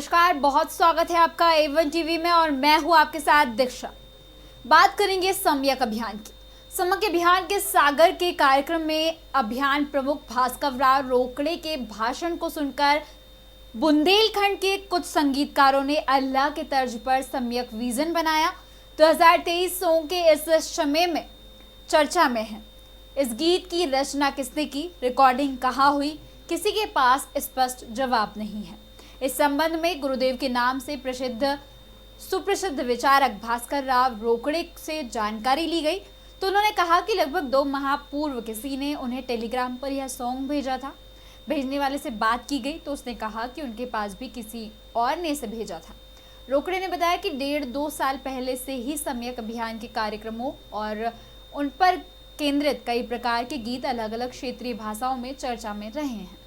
नमस्कार, बहुत स्वागत है आपका A1 टीवी में और मैं हूं आपके साथ दीक्षा। बात करेंगे सम्यक अभियान की। सम्यक अभियान के सागर के कार्यक्रम में अभियान प्रमुख भास्करराव रोकड़े के भाषण को सुनकर बुंदेलखंड के कुछ संगीतकारों ने अल्लाह के तर्ज पर सम्यक विजन बनाया। 2023 सॉन्ग के इस समय में चर्चा में है। इस गीत की रचना किसने की, रिकॉर्डिंग कहाँ हुई, किसी के पास स्पष्ट जवाब नहीं है। इस संबंध में गुरुदेव के नाम से सुप्रसिद्ध विचारक भास्करराव रोकड़े से जानकारी ली गई तो उन्होंने कहा कि लगभग 2 माह पूर्व किसी ने उन्हें टेलीग्राम पर यह सॉन्ग भेजा था। भेजने वाले से बात की गई तो उसने कहा कि उनके पास भी किसी और ने इसे भेजा था। रोकड़े ने बताया कि 1.5-2 साल पहले से ही सम्यक अभियान के कार्यक्रमों और उन पर केंद्रित कई प्रकार के गीत अलग अलग क्षेत्रीय भाषाओं में चर्चा में रहे हैं।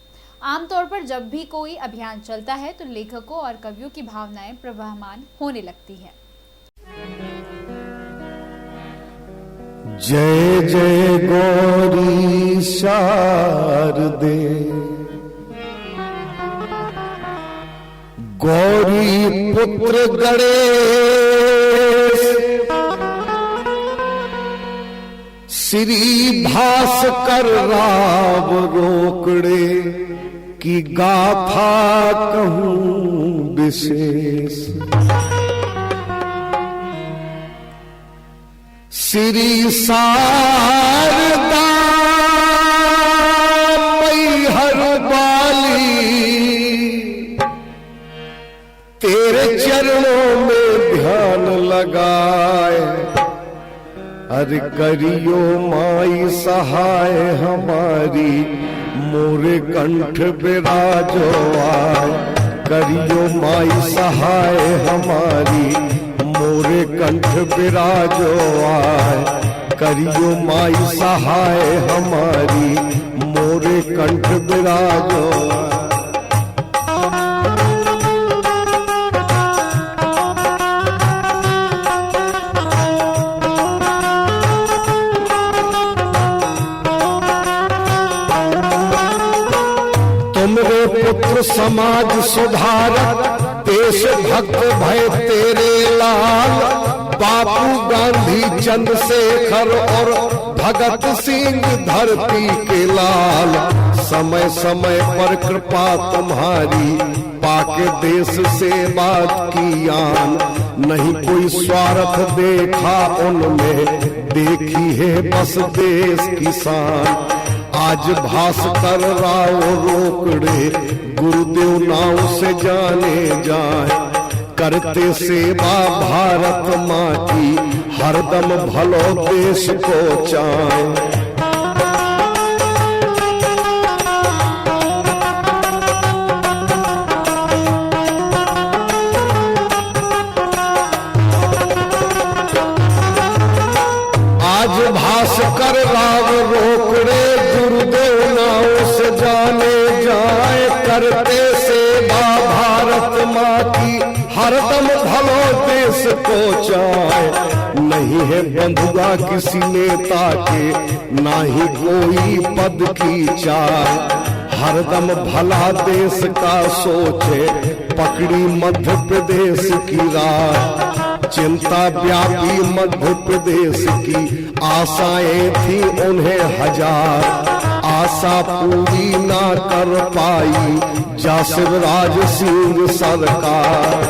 आमतौर पर जब भी कोई अभियान चलता है तो लेखकों और कवियों की भावनाएं प्रवहमान होने लगती है। जय जय गौरी शारदे, गौरी पुत्र गणेश, श्री भास्कर राव रोकड़े की गाथा कहूं विशेष। श्री शारदा मैहर वाली, तेरे चरणों में ध्यान लगाए, अरे करियो माई सहाय हमारी, मोरे कंठ विराजो आए। करियो माई सहाय हमारी, मोरे कंठ विराजो आए। करियो माई सहाय हमारी, मोरे कंठ विराजो आए। तुमरे पुत्र समाज सुधारक, देश भक्त भय तेरे लाल। बापू गांधी चंद्रशेखर और भगत सिंह धरती के लाल। समय समय पर कृपा तुम्हारी, पाके देश से बात की आन। नहीं कोई स्वार्थ देखा उनमें, देखी है बस देश की शान। आज भास्कर राव रोकड़े गुरुदेव नाम से जाने जाए। करते सेवा भारत माँ की, हरदम भलो देश को चाहे। आज भास्कर राव रोकड़े गुरुदेव नाम से जाने जाए। करते सेवा भारत माँ की, हरदम भलो देश को चाहे। नहीं है बंधुआ किसी नेता के, ना ही कोई पद की चाह। हरदम भला देश का सोचे, पकड़ी मध्य प्रदेश की राह। चिंता व्यापी मध्य प्रदेश की, आशाएं थी उन्हें हजार। आशा पूरी ना कर पाई जा शिवराज सिंह सरकार।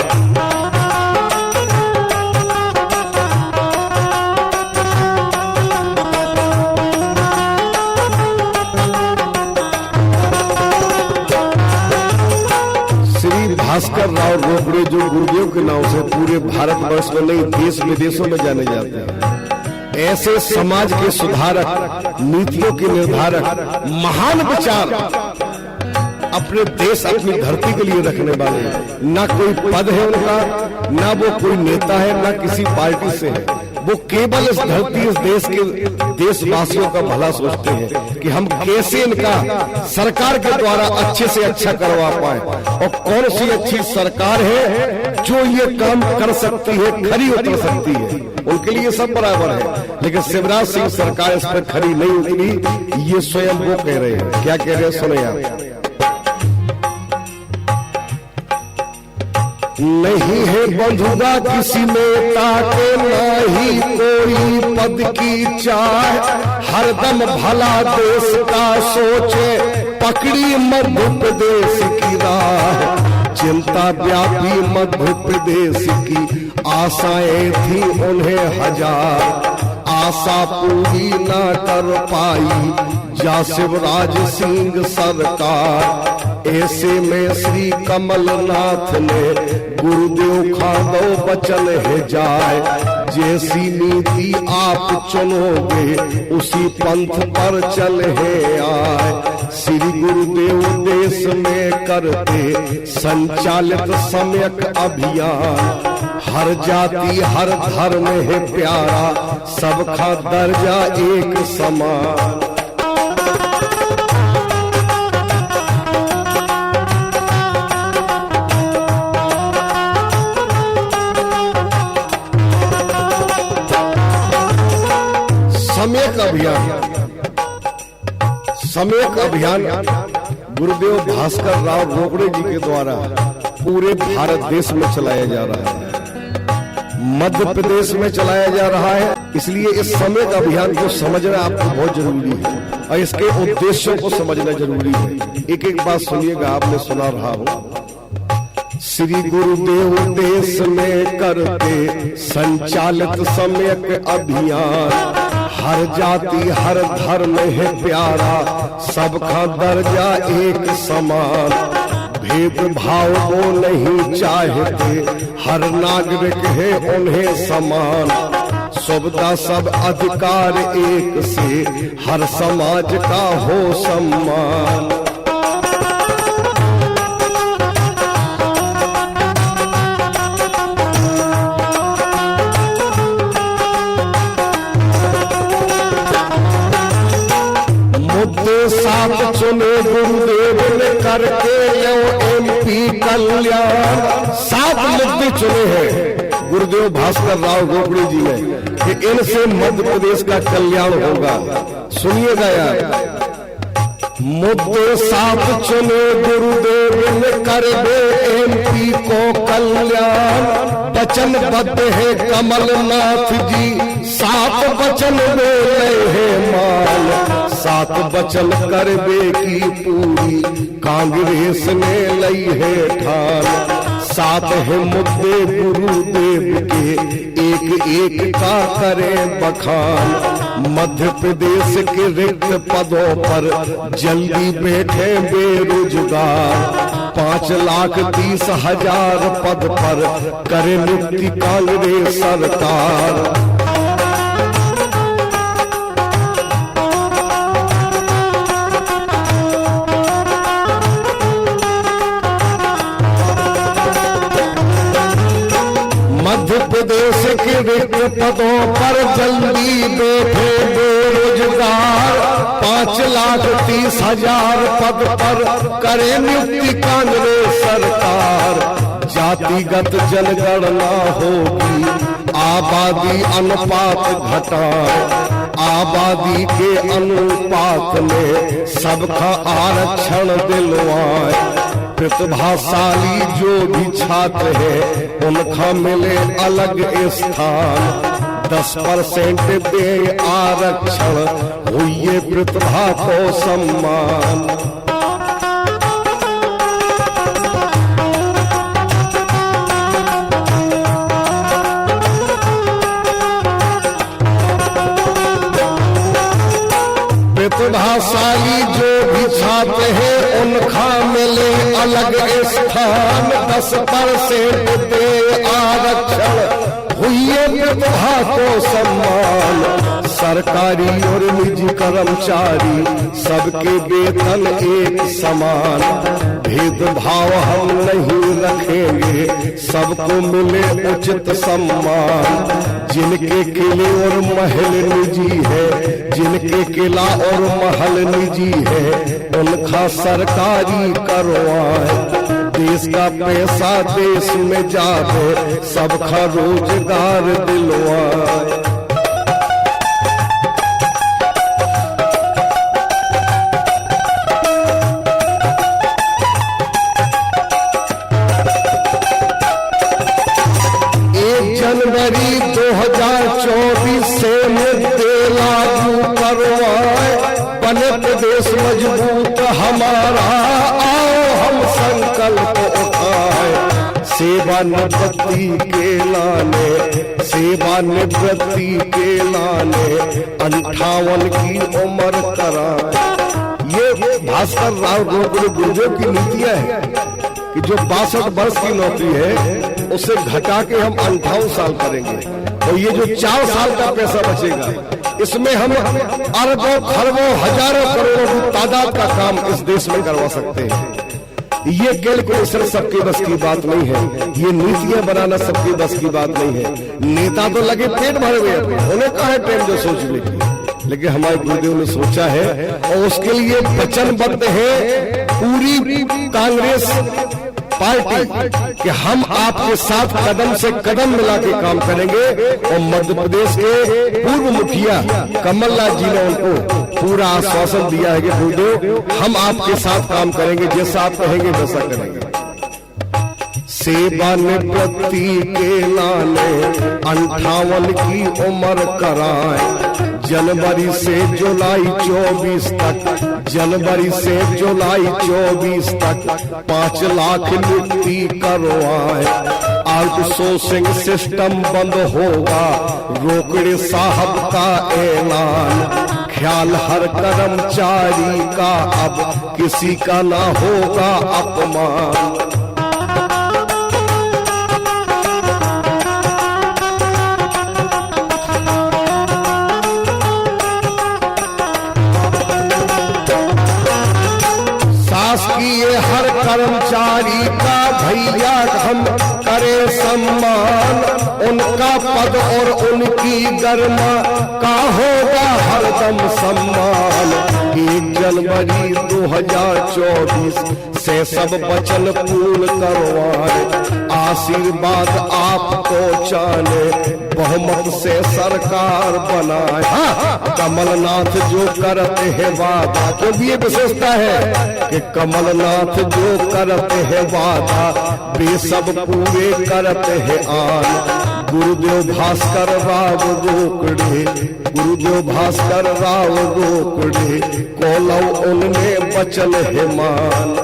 भास्कर राव रोकड़े जो गुरुदेव के नाम से पूरे भारतवर्ष में नहीं देश विदेशों में जाने जाते हैं। ऐसे समाज के सुधारक, नीतियों के निर्धारक, महान विचार अपने देश अपनी धरती के लिए रखने वाले। ना कोई पद है उनका, ना वो कोई नेता है, ना किसी पार्टी से है। वो केवल इस धरती, इस देश के देशवासियों का भला सोचते हैं कि हम कैसे इनका सरकार के द्वारा अच्छे से अच्छा करवा पाए। और कौन सी अच्छी सरकार है जो ये काम कर सकती है, खरी उतर सकती है। उनके लिए सब बराबर है, लेकिन शिवराज सिंह सरकार इस पर खरी नहीं उतरी, ये स्वयं वो कह रहे हैं। क्या कह रहे हैं सुने आप। नहीं है बंधुआ किसी नेता के, नहीं कोई पद की चाह, हरदम भला देश का सोचे, पकड़ी मध्य प्रदेश की राह। चिंता व्यापी मध्य प्रदेश की आशाएं थी उन्हें हजार, आशा पूरी न कर पाई जा शिवराज सिंह सरकार। ऐसे में श्री कमलनाथ ने गुरुदेव खादो बचन है जाए, जैसी नीति आप चुनोगे उसी पंथ पर चल है आए। श्री गुरुदेव देश में करते संचालित सम्यक अभियान, हर जाति हर धर्म है प्यारा, सबका दर्जा एक समान। सम्यक अभियान गुरुदेव भास्कर राव रोकड़े जी के द्वारा पूरे भारत देश में चलाया जा रहा है, मध्य प्रदेश में चलाया जा रहा है। इसलिए इस सम्यक अभियान को समझना आपको बहुत जरूरी है और इसके उद्देश्यों को समझना जरूरी है। एक एक बात सुनिएगा, आपने सुना रहा हो। श्री गुरुदेव देश में करते संचालित सम्यक अभियान, हर जाति हर धर्म है प्यारा, सबका दर्जा एक समान। भेदभाव वो नहीं चाहते, हर नागरिक है उन्हें समान। सुविधा सब अधिकार एक से, हर समाज का हो सम्मान। साथ चुने गुरुदेव ने करके MP कल्याण, 7 मुद्दे चुने हैं गुरुदेव भास्कर राव रोकड़े जी ने कि इनसे मध्य प्रदेश का कल्याण होगा। सुनिएगा यार, मुद्दे 7 चुने गुरुदेव ने करके MP को कल्याण, वचनबद्ध है कमलनाथ जी, 7 वचन बोले हैं मान। 7 वचन करबे की पूरी कांग्रेस ने लई है ठान। 7 है मुद्दे गुरुदेव के, एक एक का करें बखान। मध्य प्रदेश के रिक्त पदों पर जल्दी बैठे बेरोजगार, 5,30,000 पद पर करे नियुक्ति कांग्रेस सरकार। मध्य प्रदेश के रिक्त पदों पर जल्दी बैठे बेरोजगार, 5,30,000 पद पर करे नियुक्ति कांग्रेस सरकार। जातिगत जनगणना होगी, आबादी अनुपात घटाए, आबादी के अनुपात में सबका आरक्षण दिलवाए। प्रतिभाशाली जो भी छात्र है उनका मिले अलग स्थान, 10% दे आरक्षण, हुई प्रतिभा को सम्मान। प्रतिभाशाली जो भी छात्र है उनका मिले अलग स्थान, 10% दे आरक्षण, हुई प्रतिभा को सम्मान। सरकारी और निजी कर्मचारी सबके वेतन एक समान, भेदभाव हम नहीं रखेंगे, सबको मिले उचित सम्मान। जिनके किले और महल निजी है, जिनके किला और महल निजी है, उनका सरकारी करवाए। देश का पैसा देश में जावे, सबका रोजगार दिलवाए। करवाए, बने प्रदेश मजबूत हमारा, आओ हम संकल्प उठाए। सेवानिवृत्ति के लाने, सेवानिवृत्ति के लाने 58 की उम्र कराए। ये भास्कर राव रोकड़े गुर्जर की नीतियां है कि जो 62 वर्ष की नौकरी है उसे घटा के हम 58 साल करेंगे, और ये जो 4 साल का पैसा बचेगा इसमें हम अरबों खरबों हजारों करोड़ों की तादाद का काम इस देश में करवा सकते हैं। ये कैलकुलेशन सबके बस की बात नहीं है, ये नीतियां बनाना सबके बस की बात नहीं है। नेता तो लगे पेट भरे हुए, उन्हें कहा है टाइम जो सोचने की, लेकिन हमारे गुरुदेव ने सोचा है और उसके लिए वचनबद्ध है पूरी कांग्रेस पार्टी कि हम आपके साथ कदम से कदम मिला के काम करेंगे। और मध्य प्रदेश के पूर्व मुखिया कमलनाथ जी ने उनको पूरा आश्वासन दिया है कि गुरुदेव हम आपके साथ काम करेंगे, जैसा आप कहेंगे वैसा करेंगे। सेवानिवृत्ति के लाने 58 की उम्र कराए, जनवरी से जुलाई 24 तक, जनवरी से जुलाई 24 तक 5 लाख नियुक्ति करवाए। आउटसोर्सिंग सिस्टम बंद होगा, रोकड़े साहब का ऐलान। ख्याल हर कर्मचारी का अब किसी का ना होगा अपमान। शासकीय हर कर्मचारी का भैया हम करें सम्मान, उनका पद और उनकी गरिमा का होगा हरदम सम्मान। 1 जनवरी 2024 से सब वचन पूर्ण करवाए, आशीर्वाद आपको चाहे, बहुमत से सरकार बनाए। कमलनाथ जो करते हैं वादा, क्योंकि ये विशेषता है कि कमलनाथ जो करते हैं वादा वे सब पूरे करते हैं आन। गुरुदेव भास्कर राव रोकड़े, गुरुदेव भास्कर राव रोकड़े कोलव उनमें बचन है मान।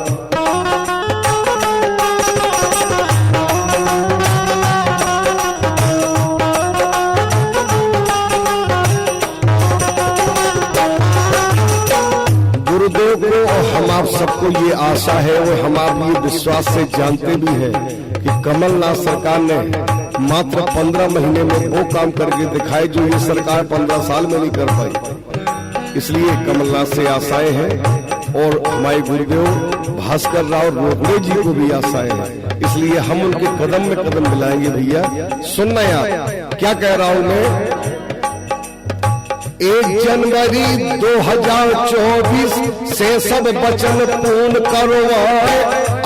गुरुदेव को हम आप सबको ये आशा है और हम आप ये विश्वास से जानते भी हैं कि कमलनाथ सरकार ने मात्र 15 महीने में वो काम करके दिखाए जो ये सरकार 15 साल में नहीं कर पाई। इसलिए कमलनाथ से आशाएं हैं और हमारे गुरुदेव भास्कर राव रोकड़े जी को भी आशाएं हैं, इसलिए हम उनके कदम में कदम मिलाएंगे। भैया सुनना यार क्या कह रहा हूं मैं। 1 जनवरी 2024 से सब वचन पूर्ण करवाए,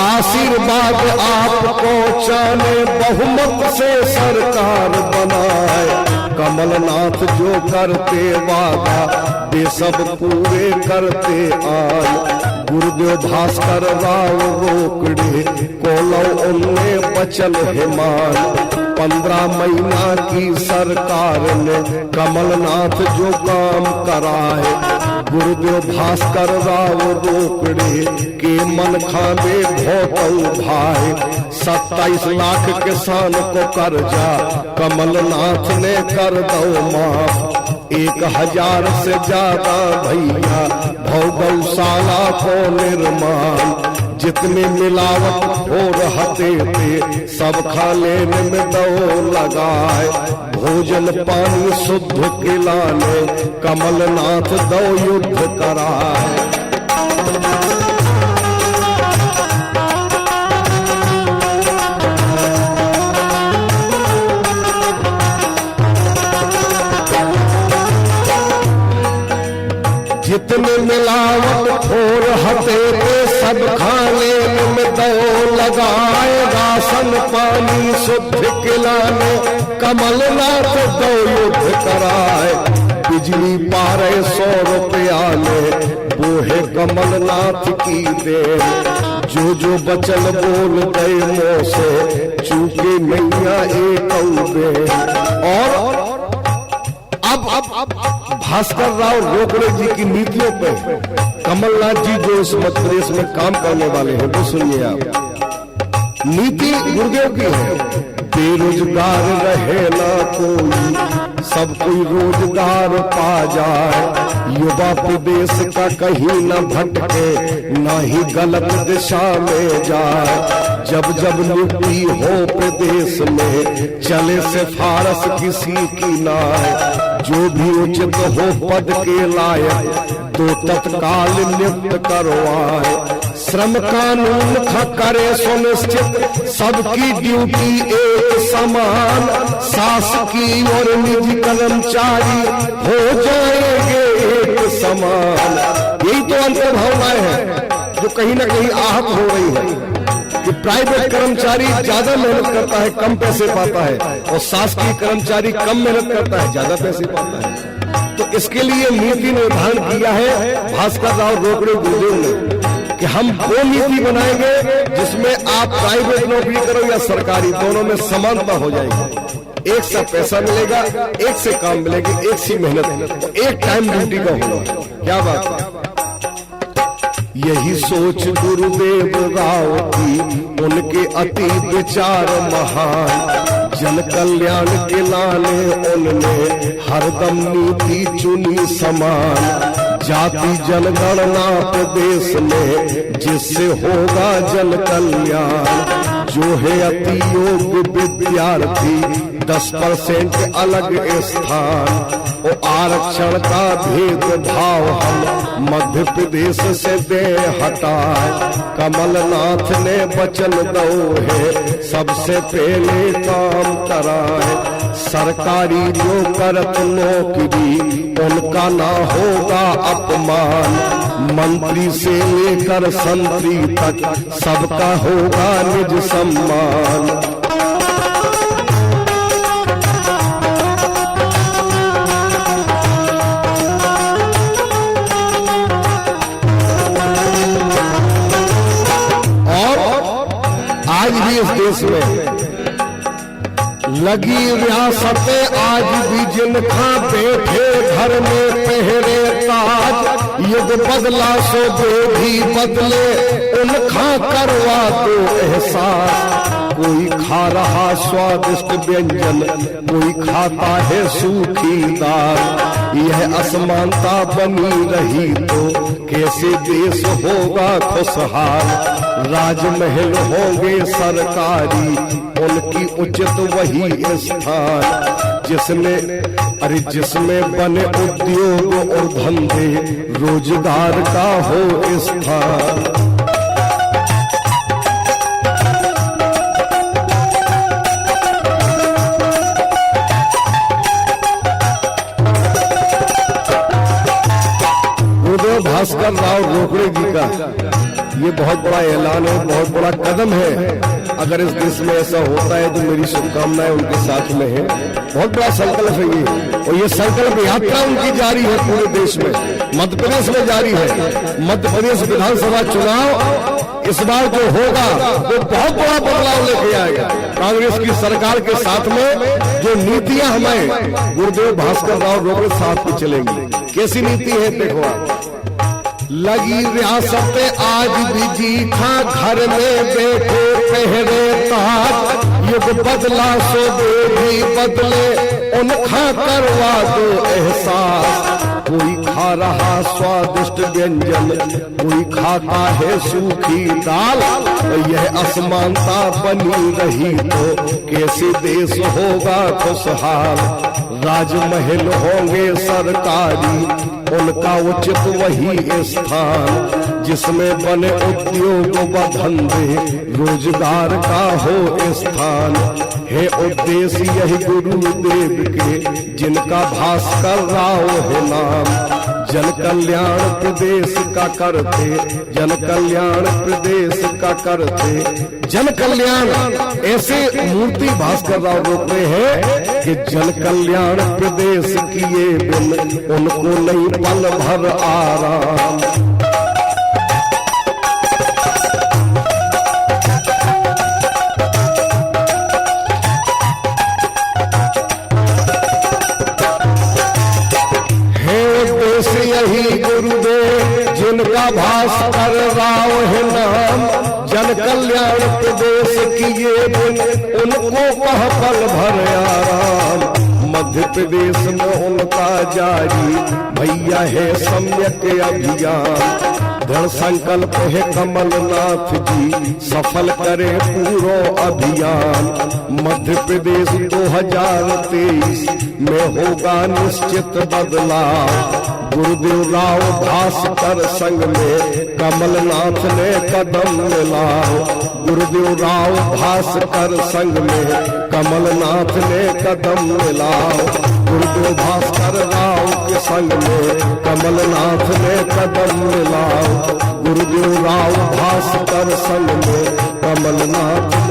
आशीर्वाद आपको चाहे, बहुमत से सरकार बनाए। कमलनाथ जो करते वादा वे सब पूरे करते आए। गुरुदेव भास्कर राव रोकड़े कोलव उनमें बचन है मान। 15 महीना की सरकार ने कमलनाथ जो काम कराए, गुरुदेव भास्कर राव रोकड़े के मन खाने भोतऊ भाई। 27 लाख किसान को कर्जा कमलनाथ ने कर दो माफ। 1000 से ज्यादा भैया गौशाला को निर्माण। जितने मिलावट हो रहते थे सब खाने में दो लगाए। भोजन पानी शुद्ध खिलाने कमलनाथ दो युद्ध कराए। जितने मिलावट हो रहते थे सब खाने में दो लगाए। राशन पानी शुद्ध खिलाने कमलनाथ दो युद्ध कराए। बिजली 1200 रुपया ले वो है कमलनाथ की देन। जो जो बचन बोल गए मुंह से चूके नैया एक और अब भास्कर राव रोकड़े जी की नीतियों पे कमलनाथ जी जो इस मध्य प्रदेश में काम करने वाले हैं वो सुनिए आप। नीति गुरुदेव की है, बेरोजगार रहे ना कोई, सब कोई रोजगार पा जाए, युवा प्रदेश का कहीं न भटके, ना ही गलत दिशा में जाए, जब जब नियुक्ति हो प्रदेश में चले सिफारिश किसी की नाय, जो भी उचित हो पद के लायक तो तत्काल नियुक्त करवाए, श्रम कानून करे सुनिश्चित सबकी ड्यूटी एक समान, शासकीय और निजी कर्मचारी हो जाएंगे एक समान। यही तो अंतर्भावनाएं हैं जो कहीं ना कहीं आहत हो रही है कि प्राइवेट कर्मचारी ज्यादा मेहनत करता है, कम पैसे पाता है, और शासकीय कर्मचारी कम मेहनत करता है, ज्यादा पैसे पाता है। तो इसके लिए नीति निर्धारण किया है भास्कर राव रोकड़े गुरुदेव ने कि हम वो नीति बनाएंगे जिसमें आप प्राइवेट नौकरी करो या सरकारी, दोनों में समानता हो जाएगी, एक सा पैसा मिलेगा, एक से काम मिलेगी, एक सी मेहनत, एक टाइम ड्यूटी का होगा। क्या बात है। यही सोच गुरुदेव राव की, उनके अति विचार महान, जन कल्याण के लाने उनने हरदम नीति चुनी समान, जाति जनगणना प्रदेश में जिससे होगा जन कल्याण, जो है अति योग्य विद्यार्थी 10% अलग स्थान, और आरक्षण का भेदभाव हम मध्य प्रदेश से दे हटाए, कमलनाथ ने वचन दो है सबसे पहले काम कराए, सरकारी जो करत नौकरी उनका ना होगा अपमान, मंत्री से लेकर संतरी तक सबका होगा निज सम्मान। आज भी इस देश में लगी रियासतें, आज भी जिनका बैठे घर में पहरे ताज, युग बदला सो जो भी बदले उनका करवा दो एहसास, कोई खा रहा स्वादिष्ट व्यंजन, कोई खाता है सूखी दाल, यह असमानता बनी रही तो कैसे देश होगा खुशहाल, राजमहल होंगे सरकारी उनकी उचित वही स्थान, जिसमें बने उद्योग और धंधे रोजगार का हो स्थान। गुरुदेव भास्कर राव रोकड़े जी का ये बहुत बड़ा ऐलान है, बहुत बड़ा कदम है। अगर इस देश में ऐसा होता है तो मेरी शुभकामनाएं उनके साथ में है। बहुत बड़ा संकल्प है ये, और ये संकल्प यात्रा उनकी जारी है पूरे देश में, मध्य प्रदेश में जारी है। मध्य प्रदेश विधानसभा चुनाव इस बार जो होगा वो बहुत बड़ा बदलाव लेके आएगा। कांग्रेस की सरकार के साथ में जो नीतियां हमें गुरुदेव भास्कर राव रोकड़े साथ में चलेंगी। कैसी नीति है देखो आप। लगी रियासतें आज भी जीठा घर में बैठे पहरे ताज, युग बदला सो भी बदले उनका करवा दो एहसास, कोई खा रहा स्वादिष्ट व्यंजन, कोई खाता है सूखी दाल, यह असमानता बनी रही तो कैसे देश होगा खुशहाल, राजमहल होंगे सरकारी उनका उचित वही स्थान, जिसमें बने उद्योग व धंधे रोजगार का हो स्थान, है उद्देश्य यही गुरुदेव के जिनका भास्कर राव है नाम, जन कल्याण प्रदेश का करते, जन कल्याण प्रदेश का करते, जन कल्याण ऐसे मूर्ति भास्कर राव रोकड़े हैं कि जन कल्याण प्रदेश किए बिन उनको नहीं पल भर आराम। यही गुरुदेव जिनका भास्कर राव है नाम, जन कल्याण प्रदेश किए बिन उनको कह पल भर आराम। मध्य प्रदेश में उनका जारी भैया है सम्यक अभियान। दृढ़ संकल्प है कमलनाथ जी सफल करे पूरो अभियान। मध्य प्रदेश 2023 में होगा निश्चित बदलाव। गुरुदेव राव भास्कर संग में कमलनाथ ने कदम मिलाओ। गुरुदेव राव भास्कर संग में कमलनाथ ने कदम मिलाओ। गुरुदेव भास्कर राव के संग में कमलनाथ ने कदम मिलाओ। गुरुदेव राव भास्कर संग में कमलनाथ